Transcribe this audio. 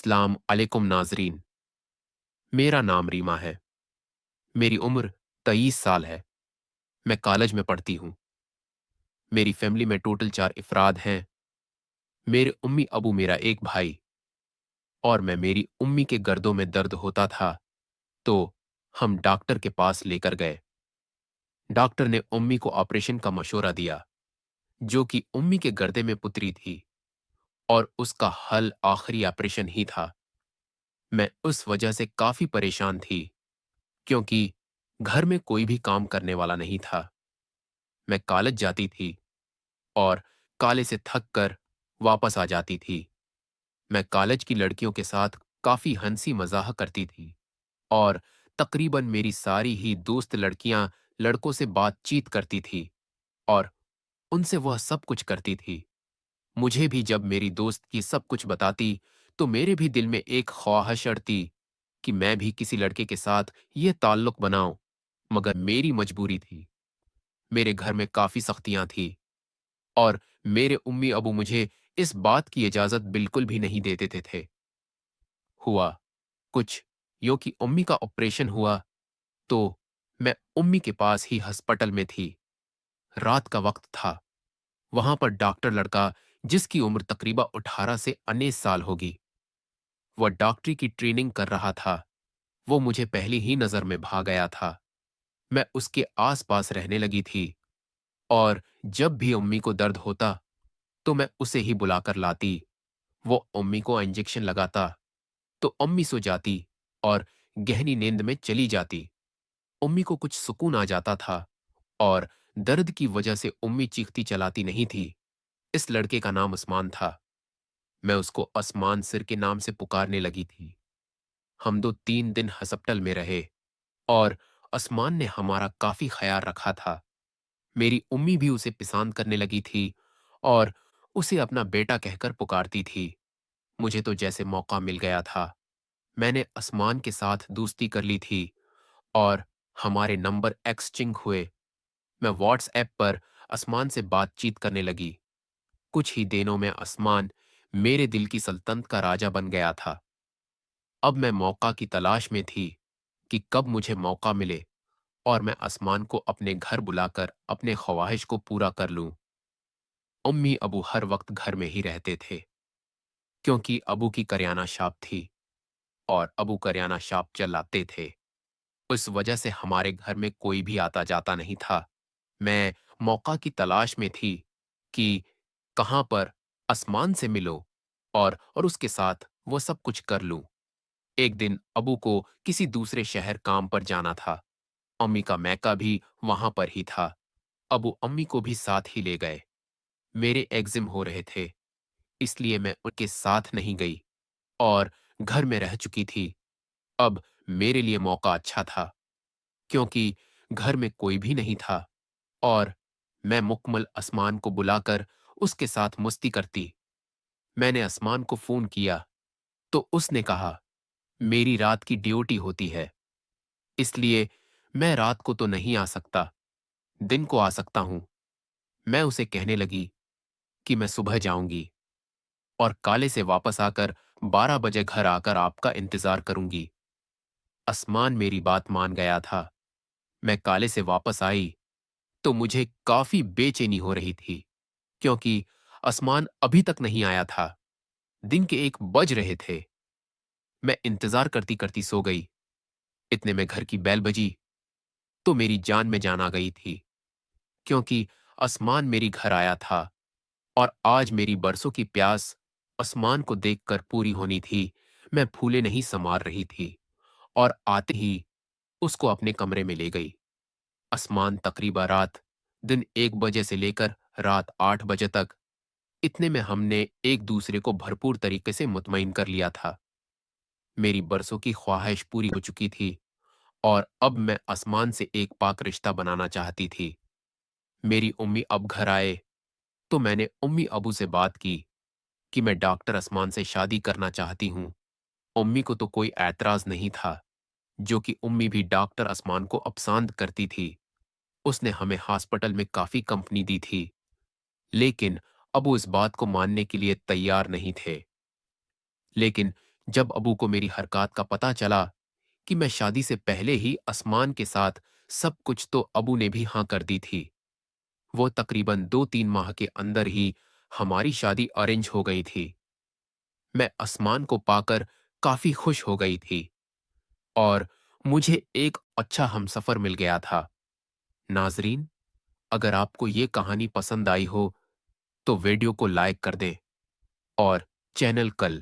अस्सलाम अलैकुम नाजरीन। मेरा नाम रीमा है। मेरी उम्र 23 साल है। मैं कॉलेज में पढ़ती हूँ। मेरी फैमिली में टोटल 4 अफराद हैं। मेरे उम्मी अबू, मेरा एक भाई और मैं। मेरी उम्मी के गर्दों में दर्द होता था तो हम डॉक्टर के पास लेकर गए। डॉक्टर ने उम्मी को ऑपरेशन का मशवरा दिया, जो कि उम्मी के गर्दे में पुतरी थी और उसका हल आखिरी ऑपरेशन ही था। मैं उस वजह से काफी परेशान थी क्योंकि घर में कोई भी काम करने वाला नहीं था। मैं कॉलेज जाती थी और कॉलेज से थक कर वापस आ जाती थी। मैं कॉलेज की लड़कियों के साथ काफी हंसी मजाक करती थी और तकरीबन मेरी सारी ही दोस्त लड़कियां लड़कों से बातचीत करती थी और उनसे वह सब कुछ करती थी। मुझे भी जब मेरी दोस्त की सब कुछ बताती तो मेरे भी दिल में एक ख्वाहिश अड़ती कि मैं भी किसी लड़के के साथ ये ताल्लुक बनाऊं, मगर मेरी मजबूरी थी। मेरे घर में काफी सख्तियां थी और मेरे उम्मी अबू मुझे इस बात की इजाजत बिल्कुल भी नहीं देते थे। हुआ कुछ यूं कि उम्मी का ऑपरेशन हुआ तो मैं उम्मी के पास ही हॉस्पिटल में थी। रात का वक्त था। वहां पर डॉक्टर लड़का, जिसकी उम्र तकरीबा 18 से 19 साल होगी, वह डॉक्टरी की ट्रेनिंग कर रहा था। वो मुझे पहली ही नजर में भा गया था। मैं उसके आसपास रहने लगी थी और जब भी उम्मी को दर्द होता तो मैं उसे ही बुलाकर लाती। वो उम्मी को इंजेक्शन लगाता तो अम्मी सो जाती और गहरी नींद में चली जाती। उम्मी को कुछ सुकून आ जाता था और दर्द की वजह से उम्मी चीखती चलाती नहीं थी। इस लड़के का नाम उस्मान था। मैं उसको असमान सिर के नाम से पुकारने लगी थी। हम 2-3 दिन हॉस्पिटल में रहे और असमान ने हमारा काफी ख्याल रखा था। मेरी उम्मी भी उसे पसंद करने लगी थी और उसे अपना बेटा कहकर पुकारती थी। मुझे तो जैसे मौका मिल गया था, मैंने असमान के साथ दोस्ती कर ली थी और हमारे नंबर एक्सचेंज हुए। मैं व्हाट्सएप पर असमान से बातचीत करने लगी। कुछ ही दिनों में असमान मेरे दिल की सल्तनत का राजा बन गया था। अब मैं मौका की तलाश में थी कि कब मुझे मौका मिले और मैं असमान को अपने घर बुलाकर अपने ख्वाहिश को पूरा कर लूं। उम्मी अबू हर वक्त घर में ही रहते थे क्योंकि अबू की करियाना शॉप थी और अबू करियाना शॉप चलाते थे। उस वजह से हमारे घर में कोई भी आता जाता नहीं था। मैं मौका की तलाश में थी कि कहां पर आसमान से मिलो और उसके साथ वो सब कुछ कर लूं। एक दिन अबू को किसी दूसरे शहर काम पर जाना था। अम्मी का मैका भी वहां पर ही था। अबू अम्मी को भी साथ ही ले गए। मेरे एग्जिम हो रहे थे, इसलिए मैं उनके साथ नहीं गई और घर में रह चुकी थी। अब मेरे लिए मौका अच्छा था क्योंकि घर में कोई भी नहीं था और मैं मुकम्मल असमान को बुलाकर उसके साथ मस्ती करती। मैंने असमान को फोन किया तो उसने कहा, मेरी रात की ड्यूटी होती है, इसलिए मैं रात को तो नहीं आ सकता, दिन को आ सकता हूं। मैं उसे कहने लगी कि मैं सुबह जाऊंगी और काले से वापस आकर 12 बजे घर आकर आपका इंतजार करूंगी। असमान मेरी बात मान गया था। मैं काले से वापस आई तो मुझे काफी बेचैनी हो रही थी क्योंकि असमान अभी तक नहीं आया था। दिन के 1 बज रहे थे। मैं इंतजार करती करती सो गई। इतने में घर की बेल बजी तो मेरी जान में जान आ गई थी क्योंकि असमान मेरी घर आया था और आज मेरी बरसों की प्यास असमान को देखकर पूरी होनी थी। मैं फूले नहीं समार रही थी और आते ही उसको अपने कमरे में ले गई। असमान तकरीबा रात दिन 1 बजे से लेकर रात 8 बजे तक, इतने में हमने एक दूसरे को भरपूर तरीके से मुतमईन कर लिया था। मेरी बरसों की ख्वाहिश पूरी हो चुकी थी और अब मैं आसमान से एक पाक रिश्ता बनाना चाहती थी। मेरी उम्मी अब घर आए तो मैंने उम्मी अबू से बात की कि मैं डॉक्टर असमान से शादी करना चाहती हूँ। उम्मी को तो कोई ऐतराज नहीं था, जो कि उम्मी भी डॉक्टर असमान को अपसंद करती थी। उसने हमें हॉस्पिटल में काफी कंपनी दी थी, लेकिन अबू इस बात को मानने के लिए तैयार नहीं थे। लेकिन जब अबू को मेरी हरकत का पता चला कि मैं शादी से पहले ही असमान के साथ सब कुछ, तो अबू ने भी हां कर दी थी। वो तकरीबन 2-3 माह के अंदर ही हमारी शादी अरेंज हो गई थी। मैं असमान को पाकर काफी खुश हो गई थी और मुझे एक अच्छा हमसफर मिल गया था। नाजरीन, अगर आपको ये कहानी पसंद आई हो तो वीडियो को लाइक कर दें और चैनल कल